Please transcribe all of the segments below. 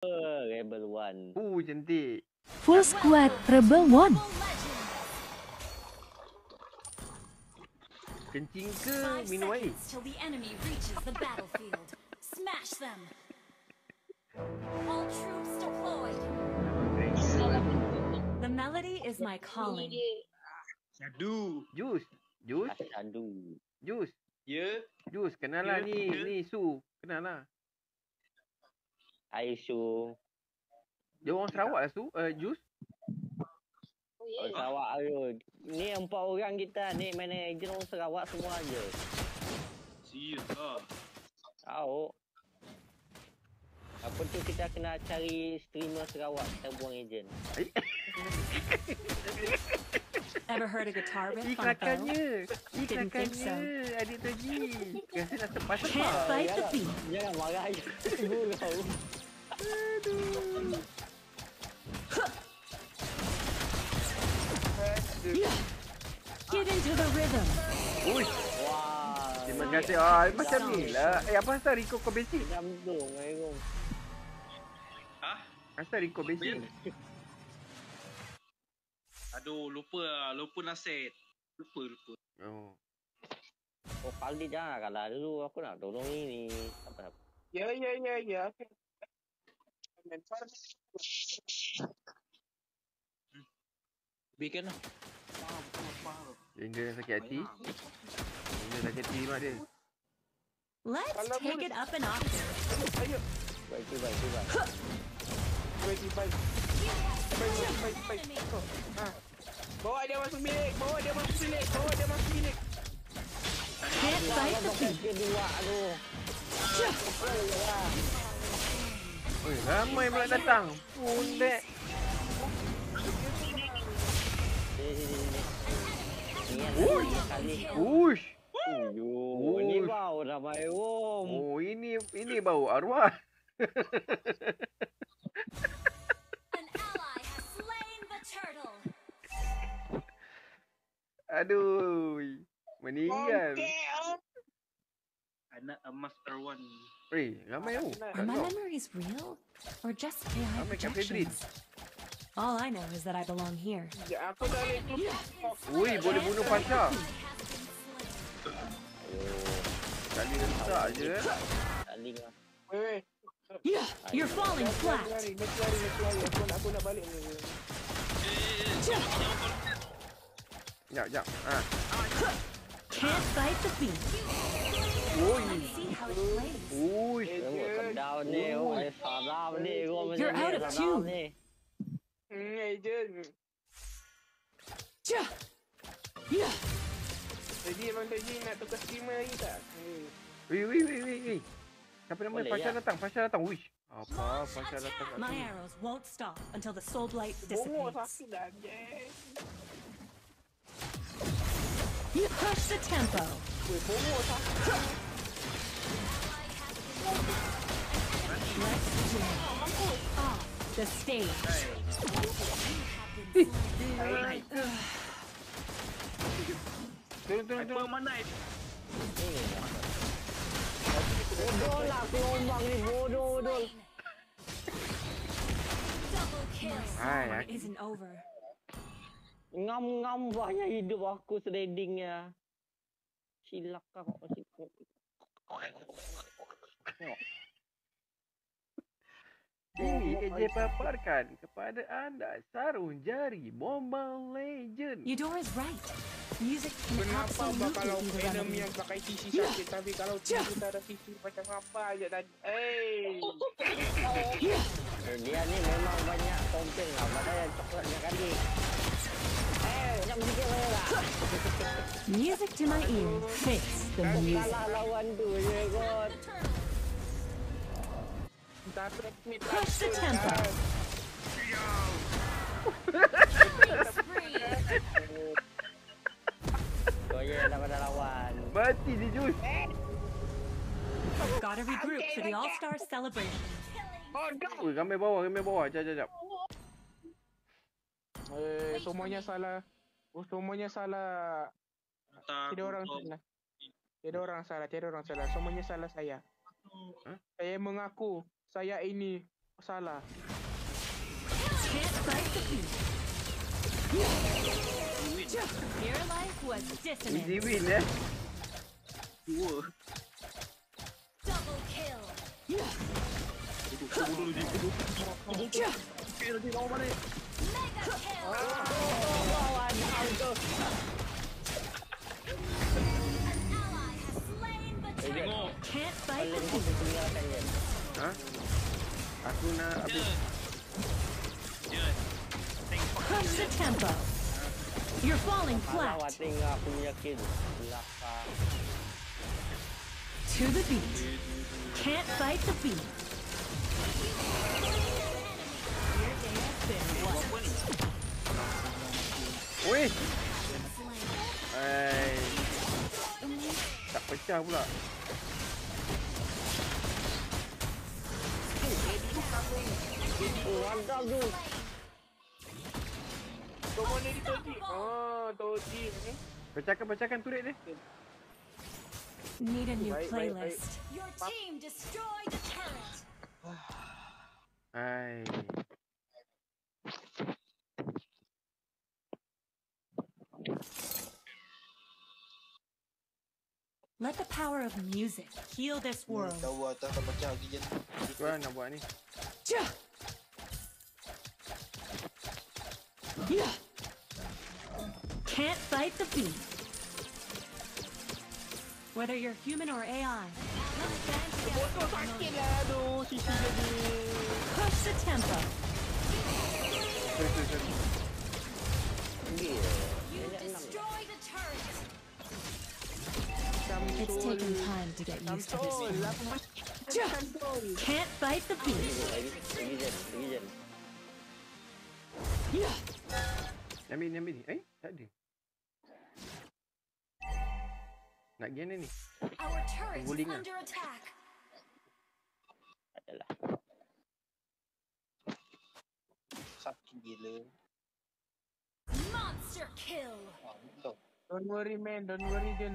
Rebel One. Cantik. Full squad Rebel One. Kencing ke minum air? Till the enemy reaches the battlefield. Smash them. All troops deployed. The melody is my calling. Syadu. Jus. Asyadu. Jus. Ya. Jus, kenal lah ni Su. Kenal lah. Aisu. Dia orang Sarawak lah Su. Jus. Orang Sarawak tu. Ni 4 orang kita ni manager orang Sarawak semua je. Serius lah. Tahu. Apa tu kita kena cari streamer Sarawak kita buang ejen. Ever heard a guitar riff on a bow? Iklakannya. Didn't think so. Adik Toji. Rasa nak sepas-sepas. Can't fight the beat. Jangan marah je. Gurau. Get into the rhythm. Ui. Wah. Terima kasih. Macam ni lah. Apa asal Rico kau basic? Jambung, Airong. Hah? Asal Rico basic? Aduh, lupa lah. Lupa Nasid. Lupa. Oh. Oh, Khalid jangan kalah dulu. Aku nak tolong ini. Apa? Ya. Bikin lah. Dia sakit hati. Dia sakit hati mak dia. Let's take it up an octave. Ayo. Baik. Baik. Bawa dia masuk bilik. Can't fight the beat. Kedua tu. Oi, ramai pula datang. Pundek. Ush. Ini bau ramai om. Oh, ini bau arwah. An ally has slain the turtle. Aduh. Meninggal. Anak Master One. Ramai tu. Are my memories real? Or just AI Ramai kat Fedrin. projections? All I know is that I belong here. Ya, aku dah letak. Ui, boleh bunuh Pasha. Kali rentak je. Saling lah. Weh. You're falling flat. Lari. Aku nak balik ni. Jap. Can't fight the beat. Ui. See how it plays. Ui. Down ni. Salam ni. You're out of tune. Agent. Jadi Abang Toji nak tukar streamer lagi tak? Wih. Siapa nama? Boleh, Fasha ya? datang. Wish. Apa? Fasha datang kat My sini. arrows won't stop until the soul blight Bomo dissipates. sakit dah, Jack. Push the tempo. Weh, bomo sakit. Let's jam. Off the stage. Turun. Mana? Bodoh lah kelombang ni. Bodoh. Double kill. Hai, Isn't over. Ngam banyak hidup aku slidingnya. Silap kau masih. Ini AJ paparkan kepada anda sarung jari Mobile Legend. Eudora is right. Music can Kenapa kalau absolutely be the enemy remedy. yang pakai CC sakit, tapi kalau kita ada CC macam apa aja tadi. Dia ni memang banyak komplain lah. Padahal yang coklatnya kali. Macam sikit boleh tak? Music to my ears fits the music. Kalah lawan tu je kot. Push the tempo. Kau je dah pada lawan. Mati dia Jus. Gotta regroup for the All-Star celebration. Ui, ramai bawah. Jap. Semuanya salah. Semuanya salah. Tiada orang salah. Semuanya salah saya. Saya mengaku saya ini Salah. Can't fight the beat. Win. Your life was dissonant. Easy win Dua. Double kill. Bodoh dia. Okey, nanti lawan balik. Mega kill. Lawan aku. An ally has slain the dragon. Tengok. Can't fight the Paling beat. kita tinggalkan dia. Ha? Aku nak habis. Jun. Crush the tempo. You're falling Lawan flat. tinggal aku punya kill. Belakang. To the beat. Can't fight the beat. Your day has been won. Apa ni? Weh. Slain. Hai. Tak pecah pula. Oh, mantap tu. Kau mana ni Toji? Toji ni. Pecahkan turret dia. Need a new Baik, baik, baik. playlist. Your team destroyed the turret. Hai. Let the power of music heal this world. Tahu atas tak pecah lagi je. Tu lah nak buat ni. Can't fight the beat. Whether you're human or AI, let's band together. Aduh, sisi jadi. Push the tempo. Sorry. Tinggi. You destroyed the turret. It's taken time to get used to this Samsol, one. aku masih Samsol. Can't fight the beat. Lagi jen. Ambil ni. Tak ada. Nak gana ni. Our turret is Guling lah. under attack. Adalah. Sakit gila. Monster kill. Mantap. Don't worry man, don't worry Jen.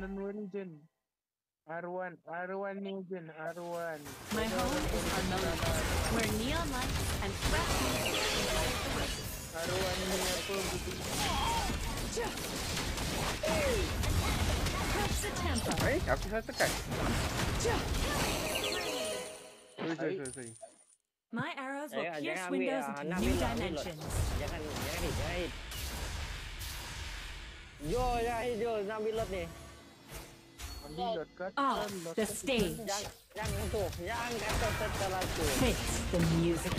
R1 ni Jen, R1. My home is Harmonia, where neon lights and fresh music light the way. R1 ni apa? Push the tempo. Aku salah tekan. Sorry. My arrows will Jangan pierce ambil, windows nak into ambil new lah, ambil lah. dimensions. Jangan hit. Jo, nak ambil lot ni. Ambil lot kat. Off the stage. Jangan kata setelah tu. Face the music.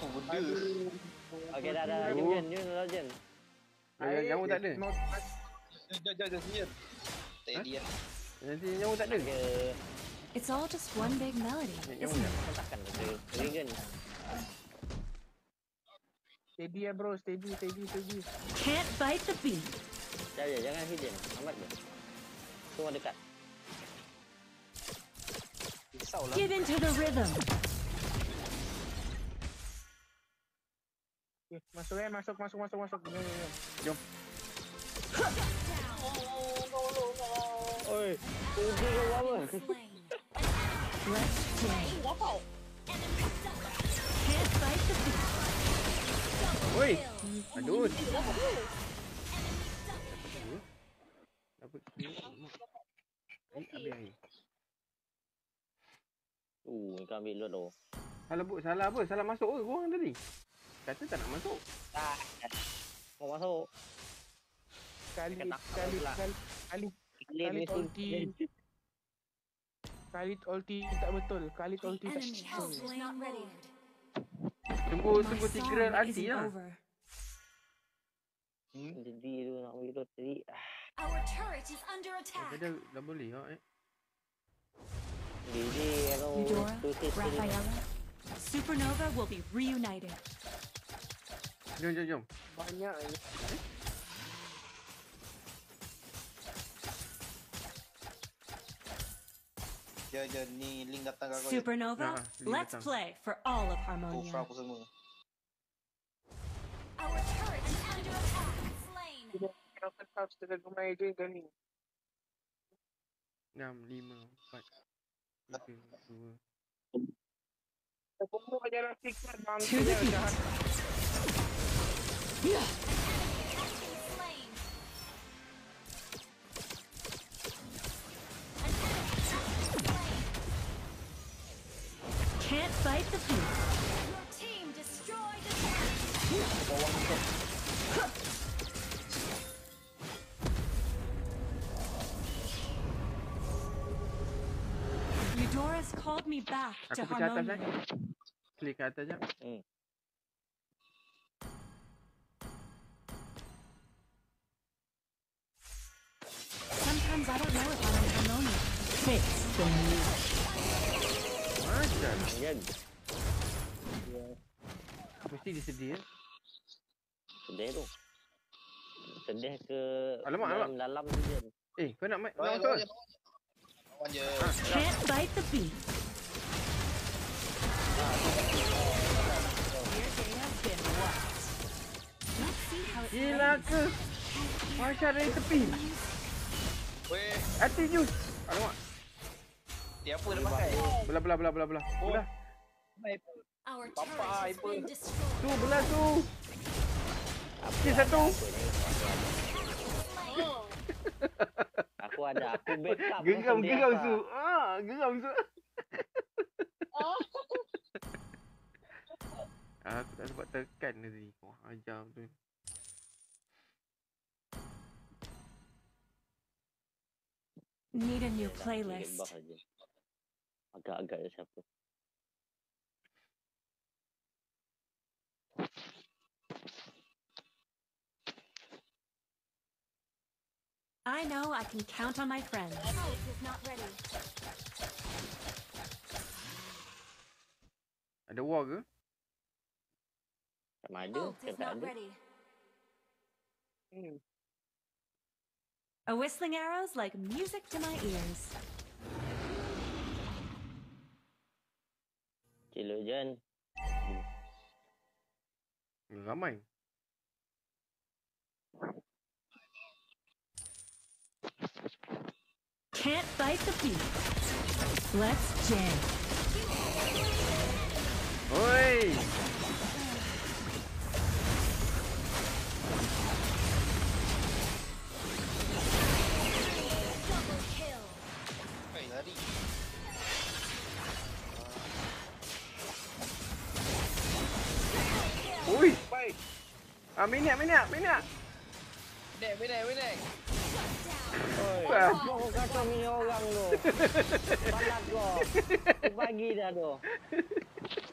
Oh, benda. Okey, dah. Aduh. Jen. Nyawa tak ada. Jangan sini. Tak dia. Nanti nyawa tak ada. It's all just one big melody, Nyawa isn't tak. it? Takkan ada. Regen. Steady ya bro, steady. Can't fight the beat. Jangan hit Jen. Lambat je. Semua dekat. Risau lah. Give into the rhythm. Okay, masuk. Ni. Jom. Oi, uji kau apa? Slain. Let's play. Enemy double. Can't fight the beat. Oi. Kill. Aduh. Enemy double. Apa? Habis air. Kau ambil lot tu. Salah apa? Salah masuk ke korang tadi? Kata tak nak masuk. Tak. Mau masuk. Kali Claim ni ulti. Khalid ulti tak betul. Khalid The ulti tak enemy betul. health is not ready. Tunggu My tigre song anti isn't lah. over. Jadi tu nak ambil lot tadi. Our turret is under attack. Dah boleh ha. Jadi kalau Eudora, tu set tadi. Rafaela, Supernova will be reunited. Jom. Banyak ni. Jom. Ni link datang kat kau. Supernova, Nah, let's datang. play for all of Kofra Harmonia. apa semua. Our turret is under attack. Slain. Kau tetap setengah gemai je kan ni. 6, 5, 4, 3, 2, Terbunuh aja lah sikit. To the Bangkanya beat. jahat. Yeah. Slain. Can't fight the beat. Your team destroyed a turret. Eudora's called me back to Aku pergi atas Harmonia. Klik kat atas jap. Sometimes I don't know if I'm in Harmonia. Face the music. Macam. Kan? Mesti dia sedih ya. Sedih tu. Sedih ke Alamak, dalam tu je. Kau nak mic? Lawan Nak je. Lawan je. Can't fight the beat. Your day has been whacked. Let's see how it Gila ends. ke? Fasha dari tepi. Weh, Hati jus. Alamak. dia apa dia pakai? Belah. Belah. Our Papa, turret has ibu. been destroyed. Tu belah tu. Okey satu. Aku ada, aku backup. Geram dia su. apa. Geram su. Aku tak sempat tekan tadi. Wah, ajar tu. Need a new Dia dah playlist. buff aja. Agak-agak je siapa. I know I can count on my friends. Turret is not ready. Ada war ke? Sama ada, Ult kan is tak not ada. ready. A whistling arrow's like music to my ears. Cilo Jan. Ramai. Can't fight the beat. Let's jam. Oi. Double kill. Hei, lari. Ui. Baik. Minyak. Minyak. Wah. Kau kacau minyak orang tu. Panas kau. Aku bagi dah tu.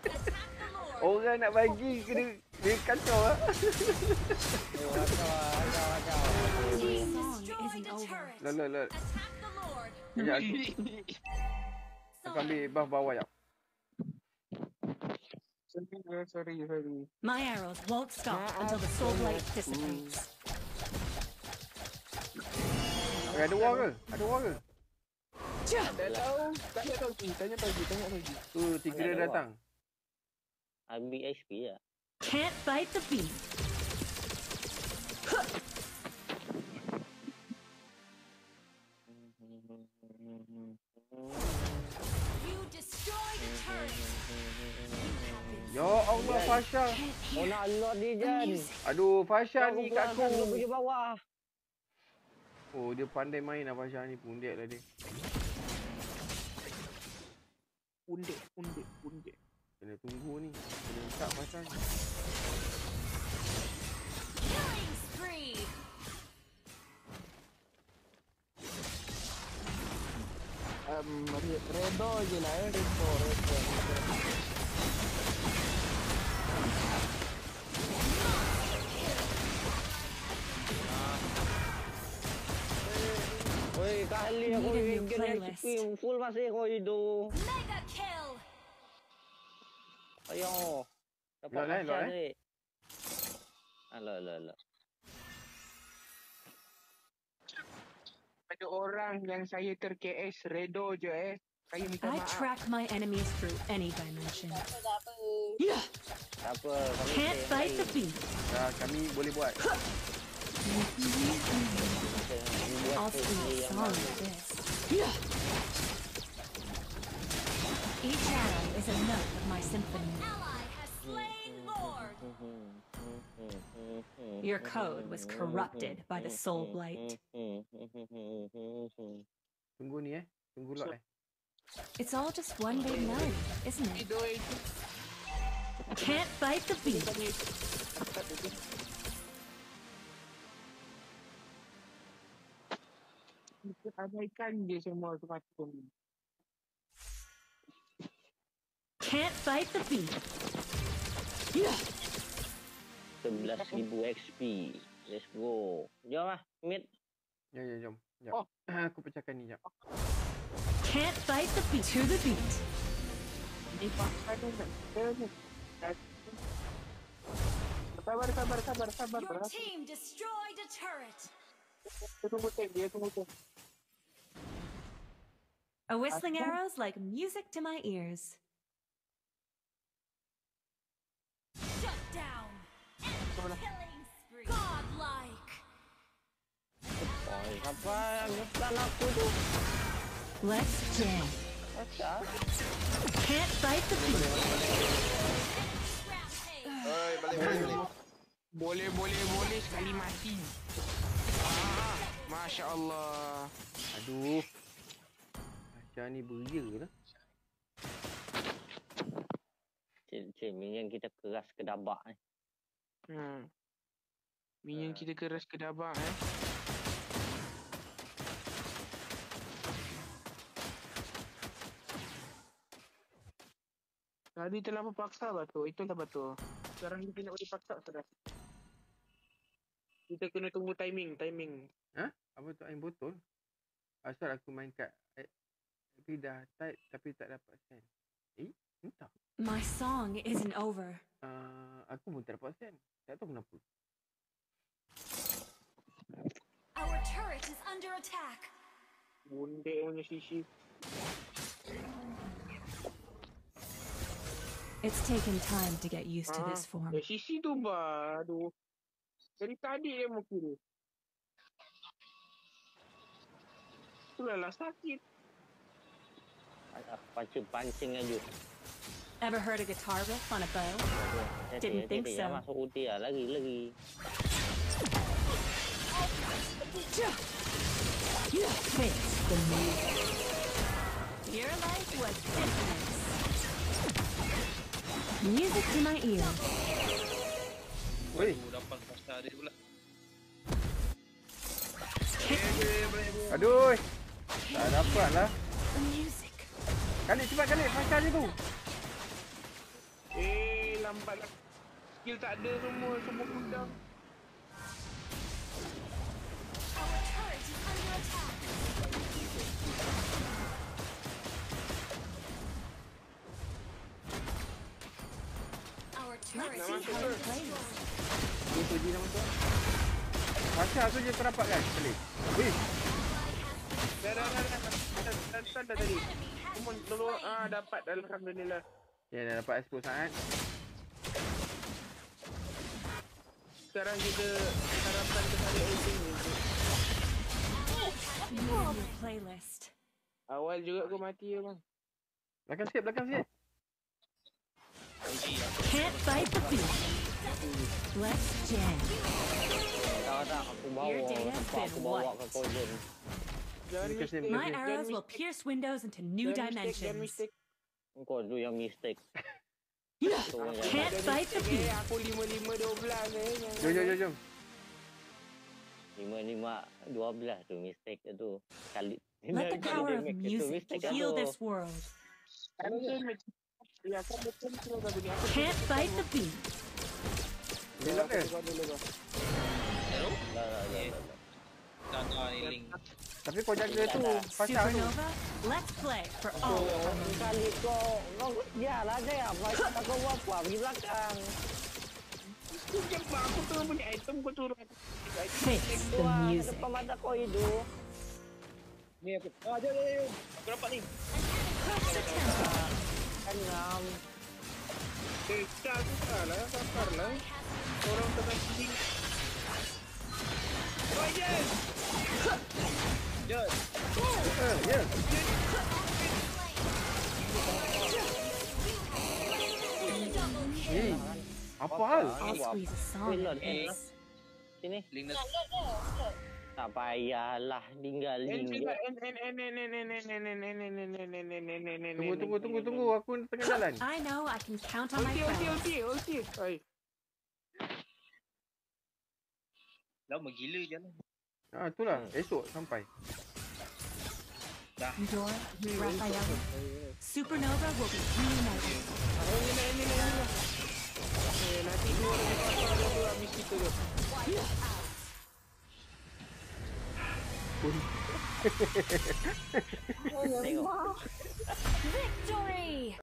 Attack the Lord. Orang nak bagi kena dia kacau ah. Kacau. Team song destroyed isn't a over. turret. Lol. Attack the Lord. Sekejap aku ambil buff bawah jap. Sorry. My arrows won't stop until the soul light dissipates. Ada war ke? Tak tahu. Tanya lagi. Tu tiga dia datang. Ambil HP lah. Can't fight the beat. You destroyed a turret. Ya Allah Fasha. Oh nak unlock dia Jan. Aduh Fasha Kau ni kat pulangkan dia aku. pergi bawah. Oh dia pandai main lah Fasha ni. Pundik lah dia. Pundik. Kena tunggu ni. Kena letak Fasha ni. Killing spree. Redo je lah Redo. Oi kali aku Need a new bikin playlist. HP full masih kau hidup. Mega kill. Ayo. Dapat Lol, Fasha lol, ni. Alah. Ada orang yang saya ter-KS Redo je Saya minta I maaf. track my enemies through any dimension. Tak apa. Yeah. Tak apa. Kami Can't stay fight the lain. beat. Ya, kami boleh buat. Buat I'll sendiri sing a yang song bagus. like this. Yeah. Each arrow is a note of my symphony. Ally has slain Lord. Your code was corrupted by the Soul Blight. Tunggu ni Tunggu lot It's all just one big melody, isn't it? Tidur itu. Can't fight the beat. Kita abaikan je semua sepatutnya ni. Can't fight the beat. 11,000 XP. Let's go. Jom lah, mid. Jom. Oh. Aku pecahkan ni, jap. Can't fight the beat. To the beat. Ni paksa tu kan. Sabar. Your team destroyed a turret. Tunggu dia. A whistling arrow's like music to my ears. Shut down. And killing spree. Godlike. Apa yang nyusahin aku tu? Let's jam. Macam? Can't fight the beat. Oi, balik. Boleh sekali mati. Masya Allah. Aduh. Macam ni beria lah. Cik, minion kita keras ke dabak ni. Minion kita keras ke dabak Tadi terlalu paksa Batu. Itulah Batu. Sekarang kita nak boleh paksa sudah. Kita kena tunggu timing. Apa tu aim botol? Asal aku main kat tapi dah type tapi tak dapat send. Entah. My song isn't over. Aku pun tak dapat send. Tak tahu kenapa. Our turret is under attack. Bundek punya sisi. It's taken time to get used to this form. Sisi tu aduh. Dari tadi dia mau kira. Itulah sakit. Pancing aja. Ever heard a guitar riff on a bow? Didn't think so. Masuk ulti lah. Lagi. Face the music. Your life was dissonance. Music to my ears. Weh. Dapat pasal dia pula. Aduh. Tak dapat lah. The music. Cepat kali. Pasal je tu. Lambat lah. Skill tak ada semua kudang. Our turret is under attack. Our turret Let's is see how it plays. Dia tu je nama tu. Pasal tu je terdapat kan? Kali. Weh. Dah tadi. Cuma dulu dapat alhamdulillah. Ya, dah dapat expose sangat. Sekarang kita harapkan kepada ulting ni. Your playlist. Awal juga aku mati bang. Belakang sikit. Can't fight the beat. Let's jam. Tak, aku bawa. Your day has Tempat aku been bawa what? ke Kojen. Jangan Ni kasi mistake. My Okay. arrows will pierce windows into new Jangan dimensions. mistake. Kau tu yang mistake. Can't fight the beat. Aku 5-5-12 Jom. 5-5-12 tu mistake tu. Kali. Let the power of music heal this world. Can't fight the beat. Belok ke? Tak ni link. Tapi kau jaga tu. Pasal tu. Supernova, let's play for all. Kali kau biarlah je. Macam kau buat apa di belakang. Aku turun punya item, kau turun. Face the music. Depan mata kau hidup. Ni aku. Jom. Aku dapat ni. Enam. Sabarlah. Orang tengah sini. Ya. Eh, apa hal? I'll squeeze a song Wait, out Lord, of this. Sini. Link dah. Tak payahlah tinggal link je. Tunggu. Aku tengah jalan. I know I can count on my friends. Ulti. Oi. Lama gila jalan. Itulah. Esok sampai. Eudora, Raphael, Supernova will be reunited. Nanti dua habis kita tu. Tengok. Victory!